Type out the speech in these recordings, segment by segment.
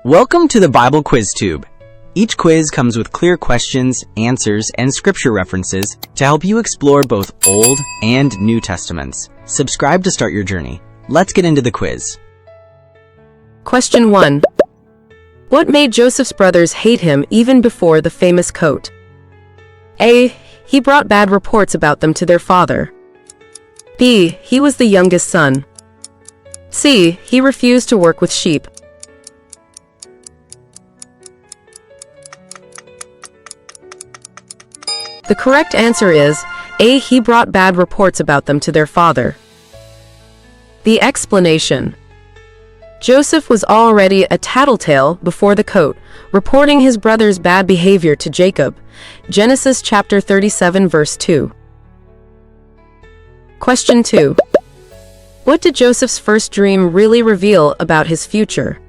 Welcome to the Bible Quiz Tube. Each quiz comes with clear questions, answers, and scripture references to help you explore both Old and New Testaments. Subscribe to start your journey. Let's get into the quiz. Question 1. What made Joseph's brothers hate him even before the famous coat? A. He brought bad reports about them to their father. B. He was the youngest son. C. He refused to work with sheep. The correct answer is A. He brought bad reports about them to their father. The explanation. Joseph was already a tattletale before the coat, reporting his brother's bad behavior to Jacob. Genesis chapter 37 verse 2. Question 2. What did Joseph's first dream really reveal about his future?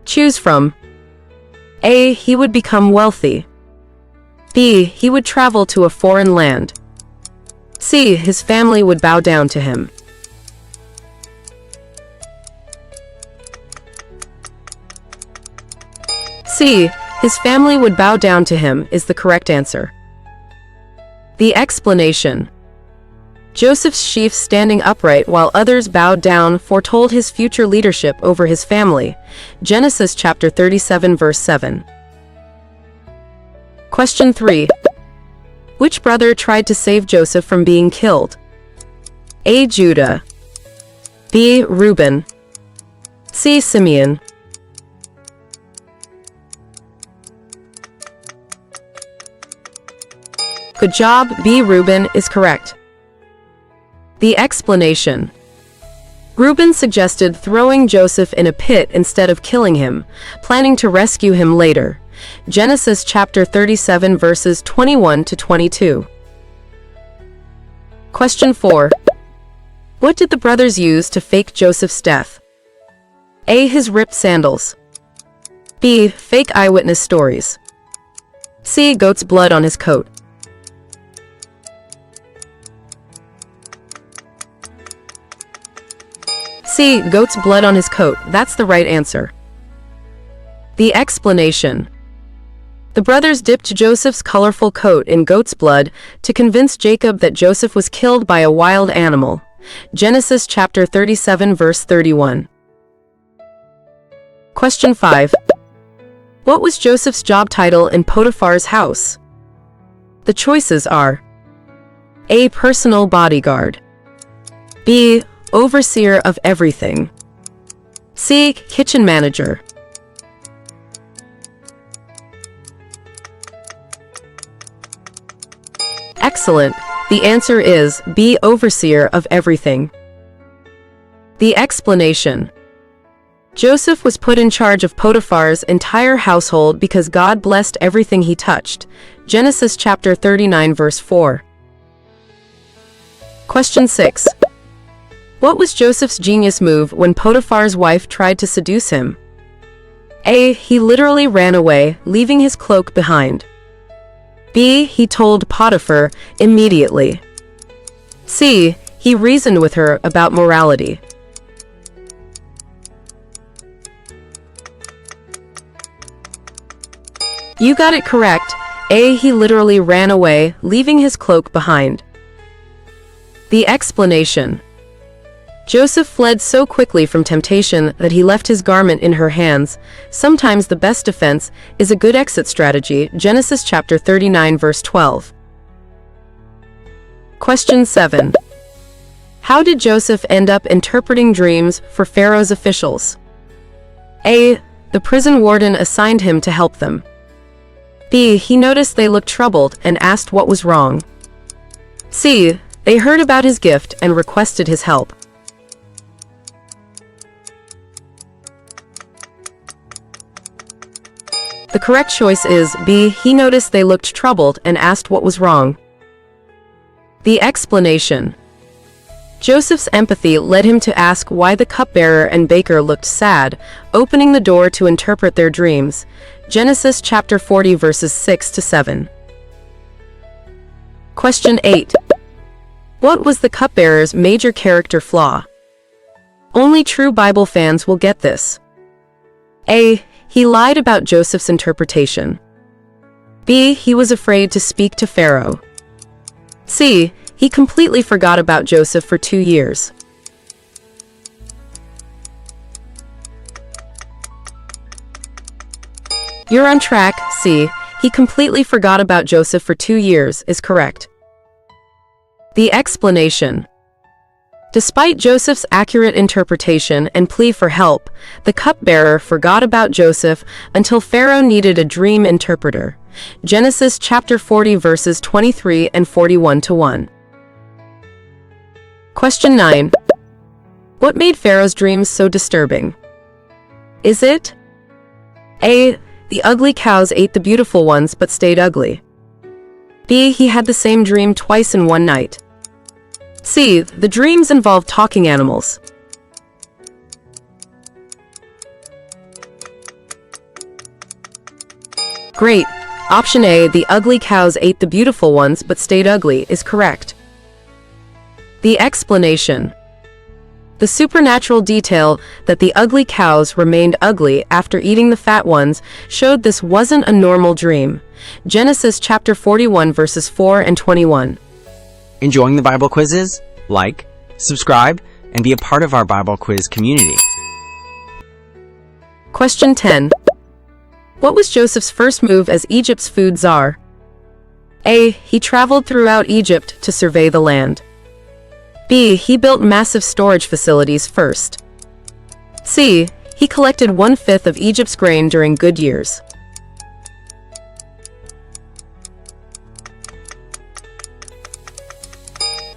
Choose from A. He would become wealthy. B. He would travel to a foreign land. C. His family would bow down to him. C. His family would bow down to him is the correct answer. The explanation. Joseph's sheaf standing upright while others bowed down foretold his future leadership over his family. Genesis chapter 37 verse 7. Question 3. Which brother tried to save Joseph from being killed? A. Judah. B. Reuben. C. Simeon. Good job, B. Reuben is correct. The explanation. Reuben suggested throwing Joseph in a pit instead of killing him, planning to rescue him later. Genesis chapter 37 verses 21 to 22. Question 4. What did the brothers use to fake Joseph's death? A. His ripped sandals. B. Fake eyewitness stories. C. Goat's blood on his coat. C. Goat's blood on his coat. That's the right answer. The explanation. The brothers dipped Joseph's colorful coat in goat's blood to convince Jacob that Joseph was killed by a wild animal. Genesis chapter 37 verse 31. Question 5. What was Joseph's job title in Potiphar's house? The choices are A. Personal bodyguard. B. Overseer of everything. C. Kitchen manager. Excellent. The answer is B. Overseer of everything. The explanation. Joseph was put in charge of Potiphar's entire household because God blessed everything he touched. Genesis chapter 39 verse 4. Question 6. What was Joseph's genius move when Potiphar's wife tried to seduce him? A. He literally ran away, leaving his cloak behind. B. He told Potiphar immediately. C. He reasoned with her about morality. You got it correct. A. He literally ran away, leaving his cloak behind. The explanation. Joseph fled so quickly from temptation that he left his garment in her hands. Sometimes the best defense is a good exit strategy. Genesis chapter 39 verse 12. Question 7. How did Joseph end up interpreting dreams for Pharaoh's officials? A. The prison warden assigned him to help them. B. He noticed they looked troubled and asked what was wrong. C. They heard about his gift and requested his help. The correct choice is B. He noticed they looked troubled and asked what was wrong. The explanation. Joseph's empathy led him to ask why the cupbearer and baker looked sad, opening the door to interpret their dreams. Genesis chapter 40 verses 6 to 7. Question 8. What was the cupbearer's major character flaw? Only true Bible fans will get this. A. He lied about Joseph's interpretation. B. He was afraid to speak to Pharaoh. C. He completely forgot about Joseph for 2 years. You're on track. C. He completely forgot about Joseph for 2 years is correct. The explanation. Despite Joseph's accurate interpretation and plea for help, the cupbearer forgot about Joseph until Pharaoh needed a dream interpreter. Genesis chapter 40 verses 23 and 41-1. Question 9. What made Pharaoh's dreams so disturbing? Is it A. The ugly cows ate the beautiful ones but stayed ugly? B. He had the same dream twice in one night? C. The dreams involved talking animals? Great! Option A, the ugly cows ate the beautiful ones but stayed ugly, is correct. The explanation. The supernatural detail that the ugly cows remained ugly after eating the fat ones showed this wasn't a normal dream. Genesis chapter 41 verses 4 and 21. Enjoying the Bible quizzes? Like, subscribe, and be a part of our Bible quiz community. Question 10. What was Joseph's first move as Egypt's food czar? A. He traveled throughout Egypt to survey the land. B. He built massive storage facilities first. C. He collected 1/5 of Egypt's grain during good years.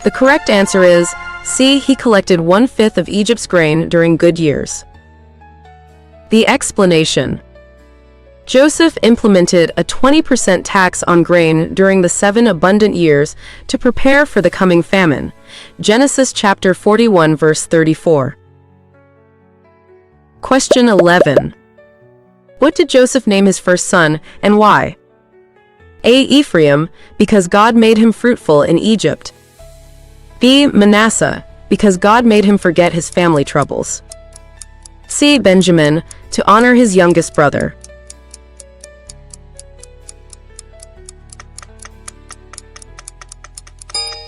The correct answer is C. He collected 1/5 of Egypt's grain during good years. The explanation. Joseph implemented a 20% tax on grain during the 7 abundant years to prepare for the coming famine. Genesis chapter 41 verse 34. Question 11. What did Joseph name his first son, and why? A. Ephraim, because God made him fruitful in Egypt. B. Manasseh, because God made him forget his family troubles. C. Benjamin, to honor his youngest brother.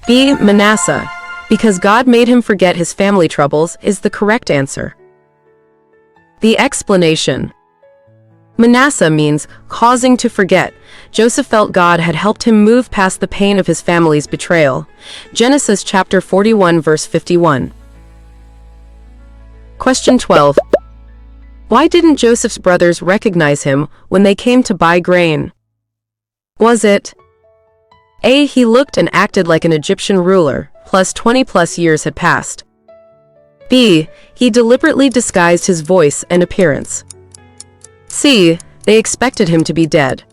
B. Manasseh, because God made him forget his family troubles, is the correct answer. The explanation. Manasseh means causing to forget. Joseph felt God had helped him move past the pain of his family's betrayal. Genesis chapter 41 verse 51. Question 12. Why didn't Joseph's brothers recognize him when they came to buy grain? Was it A. He looked and acted like an Egyptian ruler, plus 20+ years had passed. B. He deliberately disguised his voice and appearance. C. They expected him to be dead.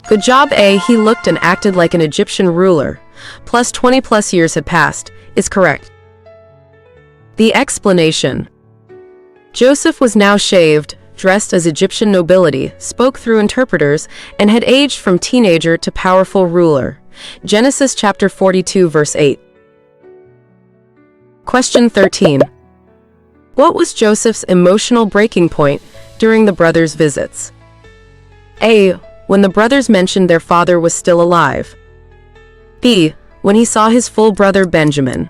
Good job. A. He looked and acted like an Egyptian ruler, plus 20+ years had passed, is correct. The explanation. Joseph was now shaved, dressed as Egyptian nobility, spoke through interpreters, and had aged from teenager to powerful ruler. Genesis chapter 42 verse 8. Question 13. What was Joseph's emotional breaking point during the brothers' visits? A. When the brothers mentioned their father was still alive. B. When he saw his full brother Benjamin.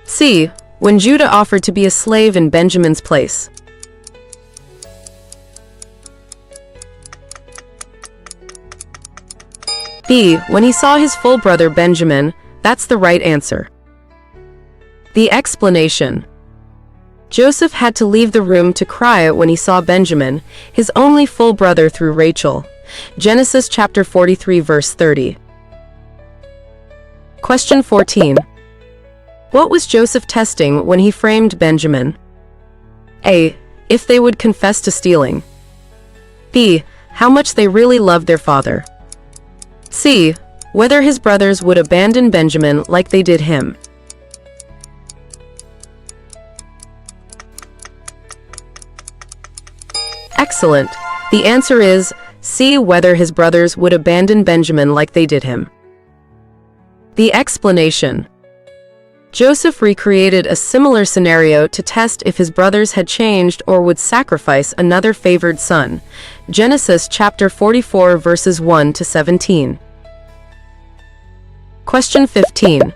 C. When Judah offered to be a slave in Benjamin's place. B. When he saw his full brother Benjamin. That's the right answer. The explanation. Joseph had to leave the room to cry when he saw Benjamin, his only full brother through Rachel. Genesis chapter 43 verse 30. Question 14. What was Joseph testing when he framed Benjamin? A. If they would confess to stealing. B. How much they really loved their father. C. Whether his brothers would abandon Benjamin like they did him. Excellent. The answer is C. Whether his brothers would abandon Benjamin like they did him. The explanation. Joseph recreated a similar scenario to test if his brothers had changed or would sacrifice another favored son. Genesis chapter 44 verses 1 to 17. Question 15.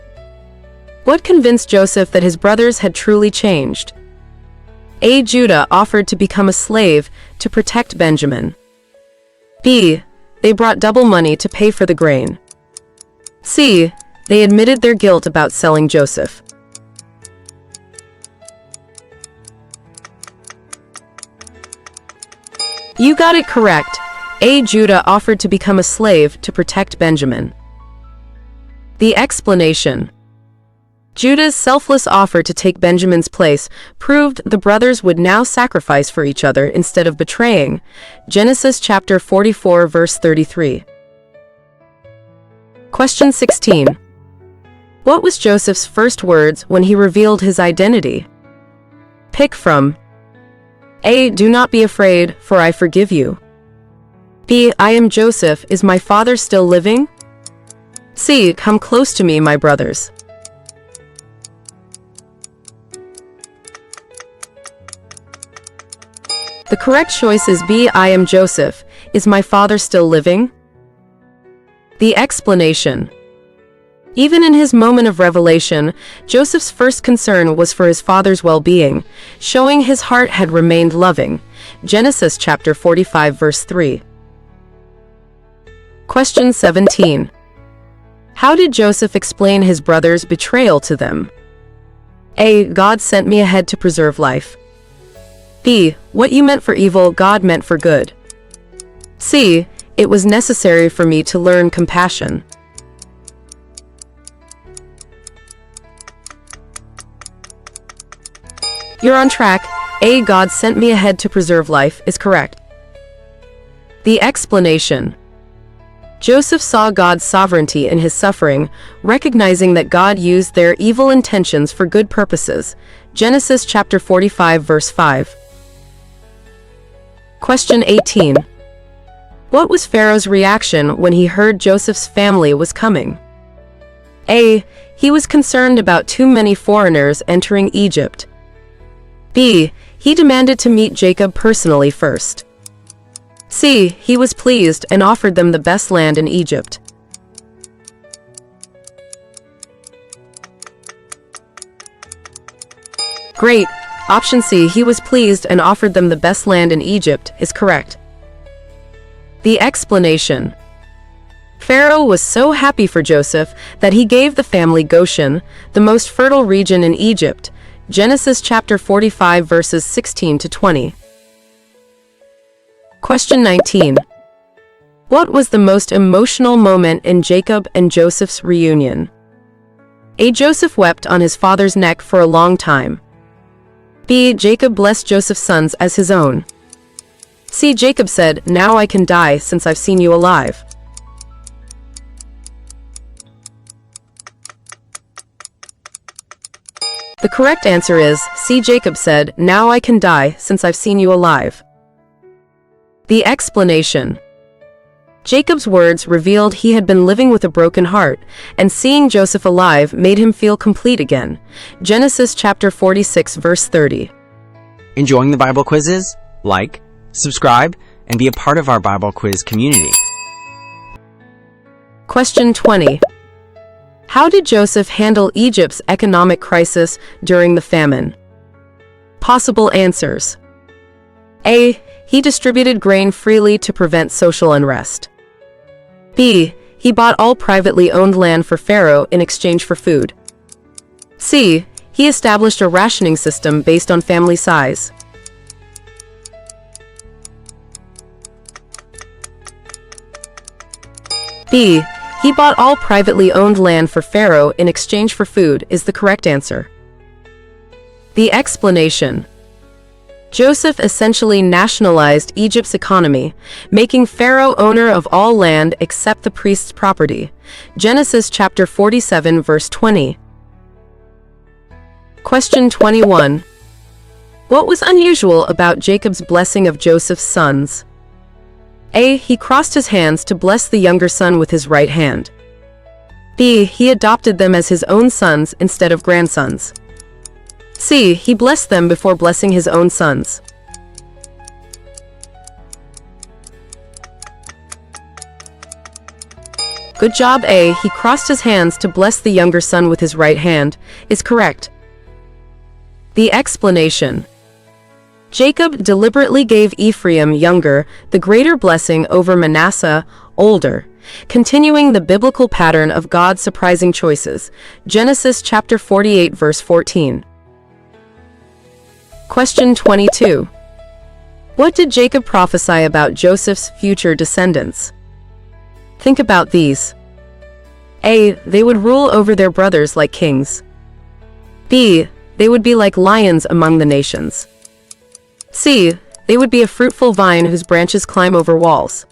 What convinced Joseph that his brothers had truly changed? A. Judah offered to become a slave to protect Benjamin. B. They brought double money to pay for the grain. C. They admitted their guilt about selling Joseph. You got it correct. A. Judah offered to become a slave to protect Benjamin. The explanation. Judah's selfless offer to take Benjamin's place proved the brothers would now sacrifice for each other instead of betraying. Genesis chapter 44 verse 33. Question 16. What was Joseph's first words when he revealed his identity? Pick from A. Do not be afraid, for I forgive you. B. I am Joseph, is my father still living? C. Come close to me, my brothers. The correct choice is B. I am Joseph, is my father still living? The explanation. Even in his moment of revelation, Joseph's first concern was for his father's well-being, showing his heart had remained loving. Genesis chapter 45 verse 3. Question 17. How did Joseph explain his brothers' betrayal to them? A. God sent me ahead to preserve life. B. What you meant for evil, God meant for good. C. It was necessary for me to learn compassion. You're on track. A. God sent me ahead to preserve life is correct. The explanation. Joseph saw God's sovereignty in his suffering, recognizing that God used their evil intentions for good purposes. Genesis chapter 45 verse 5. Question 18. What was Pharaoh's reaction when he heard Joseph's family was coming? A. He was concerned about too many foreigners entering Egypt. B. He demanded to meet Jacob personally first. C. He was pleased and offered them the best land in Egypt. Great! Option C. He was pleased and offered them the best land in Egypt is correct. The explanation. Pharaoh was so happy for Joseph that he gave the family Goshen, the most fertile region in Egypt. Genesis chapter 45 verses 16 to 20. Question 19. What was the most emotional moment in Jacob and Joseph's reunion? A. Joseph wept on his father's neck for a long time. B. Jacob blessed Joseph's sons as his own. C. Jacob said, "Now I can die since I've seen you alive." The correct answer is C. Jacob said, "Now I can die since I've seen you alive." The explanation. Jacob's words revealed he had been living with a broken heart, and seeing Joseph alive made him feel complete again. Genesis chapter 46 verse 30. Enjoying the Bible quizzes? Like, subscribe, and be a part of our Bible quiz community. Question 20. How did Joseph handle Egypt's economic crisis during the famine? Possible answers. A. He distributed grain freely to prevent social unrest. B. He bought all privately owned land for Pharaoh in exchange for food. C. He established a rationing system based on family size. B. He bought all privately owned land for Pharaoh in exchange for food is the correct answer. The explanation. Joseph essentially nationalized Egypt's economy, making Pharaoh owner of all land except the priest's property. Genesis chapter 47 verse 20. Question 21. What was unusual about Jacob's blessing of Joseph's sons? A. He crossed his hands to bless the younger son with his right hand. B. He adopted them as his own sons instead of grandsons. C. He blessed them before blessing his own sons. Good job. A. He crossed his hands to bless the younger son with his right hand is correct. The explanation. Jacob deliberately gave Ephraim, younger, the greater blessing over Manasseh, older, continuing the biblical pattern of God's surprising choices. Genesis chapter 48 verse 14. Question 22. What did Jacob prophesy about Joseph's future descendants? Think about these. A. They would rule over their brothers like kings. B. They would be like lions among the nations. C. They would be a fruitful vine whose branches climb over walls.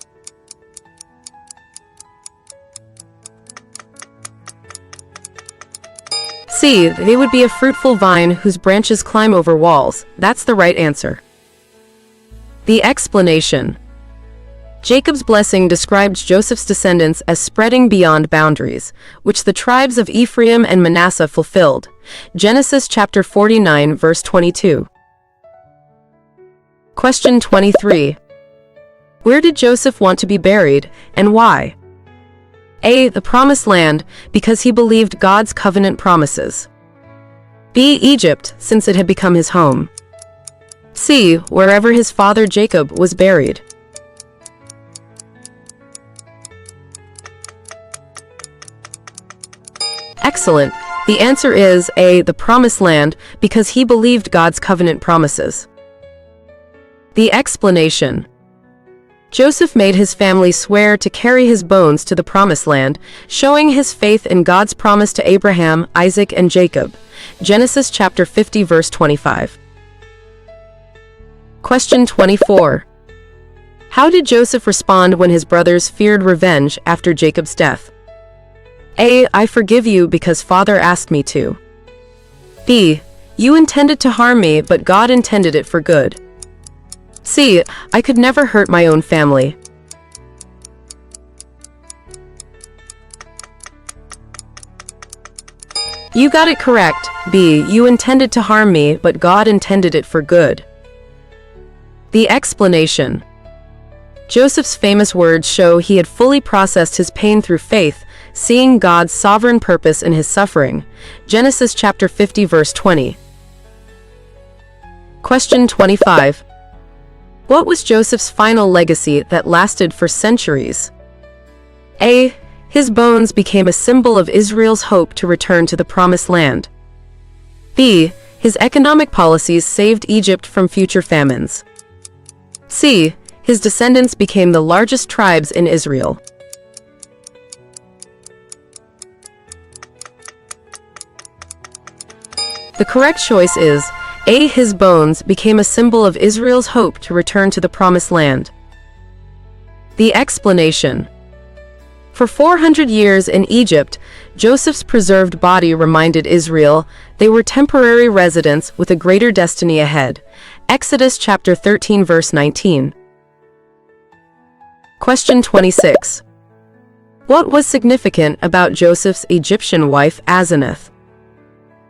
C. They would be a fruitful vine whose branches climb over walls. That's the right answer. The explanation. Jacob's blessing described Joseph's descendants as spreading beyond boundaries, which the tribes of Ephraim and Manasseh fulfilled. Genesis chapter 49 verse 22. Question 23. Where did Joseph want to be buried, and why? A. The Promised Land, because he believed God's covenant promises. B. Egypt, since it had become his home. C. Wherever his father Jacob was buried. Excellent. The answer is A. The Promised Land, because he believed God's covenant promises. The explanation. Joseph made his family swear to carry his bones to the Promised Land, showing his faith in God's promise to Abraham, Isaac, and Jacob. Genesis chapter 50 verse 25. Question 24. How did Joseph respond when his brothers feared revenge after Jacob's death? A. I forgive you because Father asked me to. B. You intended to harm me, but God intended it for good. C. I could never hurt my own family. You got it correct. B. You intended to harm me, but God intended it for good. The explanation. Joseph's famous words show he had fully processed his pain through faith, seeing God's sovereign purpose in his suffering. Genesis chapter 50 verse 20. Question 25. What was Joseph's final legacy that lasted for centuries? A. His bones became a symbol of Israel's hope to return to the Promised Land. B. His economic policies saved Egypt from future famines. C. His descendants became the largest tribes in Israel. The correct choice is A. His bones became a symbol of Israel's hope to return to the Promised Land. The explanation. For 400 years in Egypt, Joseph's preserved body reminded Israel they were temporary residents with a greater destiny ahead. Exodus chapter 13 verse 19. Question 26. What was significant about Joseph's Egyptian wife Asenath?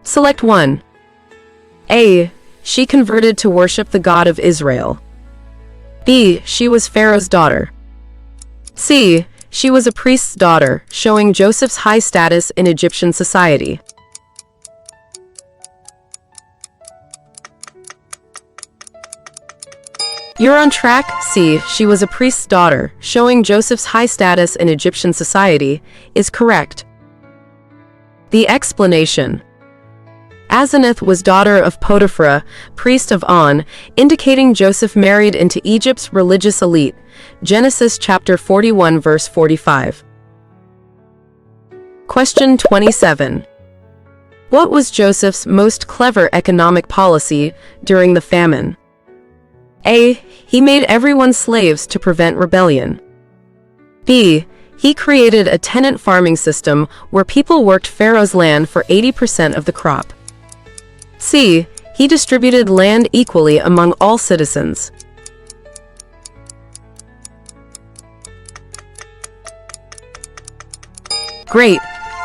Select 1. A. She converted to worship the God of Israel. B. She was Pharaoh's daughter. C. She was a priest's daughter, showing Joseph's high status in Egyptian society. You're on track. C. She was a priest's daughter, showing Joseph's high status in Egyptian society, is correct. The explanation. Asenath was daughter of Potiphar, priest of On, indicating Joseph married into Egypt's religious elite. Genesis chapter 41 verse 45. Question 27. What was Joseph's most clever economic policy during the famine? A. He made everyone slaves to prevent rebellion. B. He created a tenant farming system where people worked Pharaoh's land for 80% of the crop. C. He distributed land equally among all citizens. Great!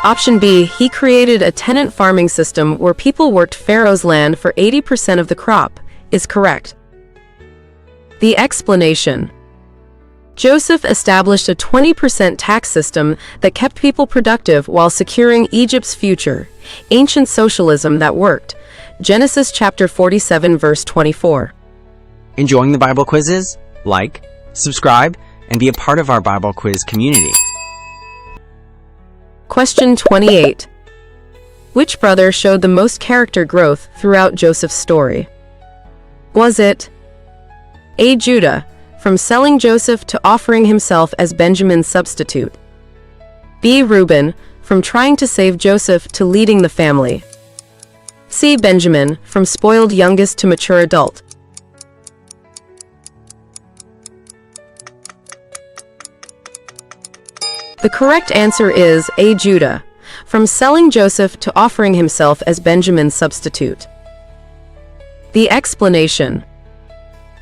Option B, he created a tenant farming system where people worked Pharaoh's land for 80% of the crop, is correct. The explanation. Joseph established a 20% tax system that kept people productive while securing Egypt's future. Ancient socialism that worked. Genesis chapter 47 verse 24. Enjoying the Bible quizzes? Like, subscribe, and be a part of our Bible quiz community. Question 28. Which brother showed the most character growth throughout Joseph's story? Was it A. Judah, from selling Joseph to offering himself as Benjamin's substitute? B. Reuben, from trying to save Joseph to leading the family? C. Benjamin, from spoiled youngest to mature adult? The correct answer is A. Judah, from selling Joseph to offering himself as Benjamin's substitute. The explanation.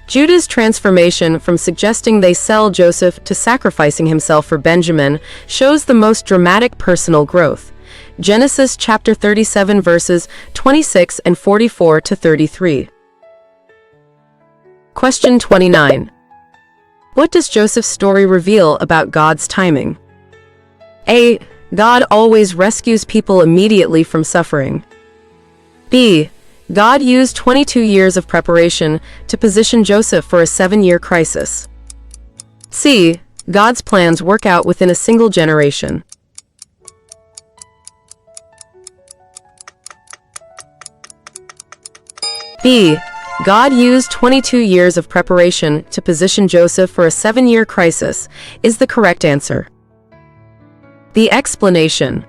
Judah's transformation from suggesting they sell Joseph to sacrificing himself for Benjamin shows the most dramatic personal growth. Genesis chapter 37 verses 26 and 44 to 33. Question 29. What does Joseph's story reveal about God's timing? A. God always rescues people immediately from suffering. B. God used 22 years of preparation to position Joseph for a 7-year crisis. C. God's plans work out within a single generation. B. God used 22 years of preparation to position Joseph for a 7-year crisis is the correct answer. The explanation.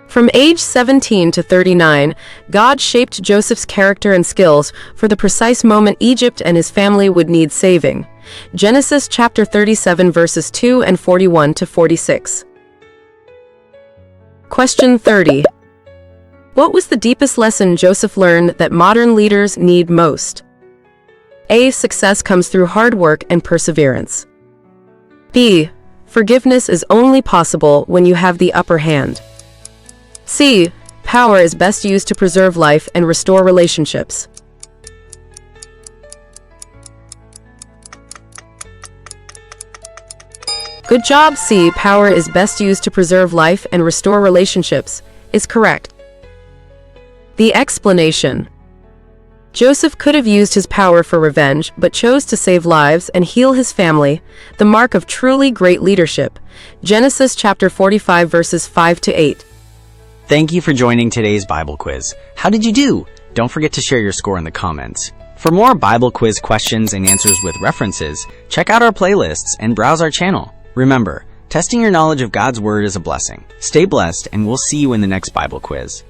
From age 17 to 39, God shaped Joseph's character and skills for the precise moment Egypt and his family would need saving. Genesis chapter 37 verses 2 and 41 to 46. Question 30. What was the deepest lesson Joseph learned that modern leaders need most? A. Success comes through hard work and perseverance. B. Forgiveness is only possible when you have the upper hand. C. Power is best used to preserve life and restore relationships. Good job, C. Power is best used to preserve life and restore relationships is correct. The explanation. Joseph could have used his power for revenge, but chose to save lives and heal his family, the mark of truly great leadership. Genesis chapter 45 verses 5 to 8. Thank you for joining today's Bible quiz. How did you do? Don't forget to share your score in the comments. For more Bible quiz questions and answers with references, check out our playlists and browse our channel. Remember, testing your knowledge of God's Word is a blessing. Stay blessed, and we'll see you in the next Bible quiz.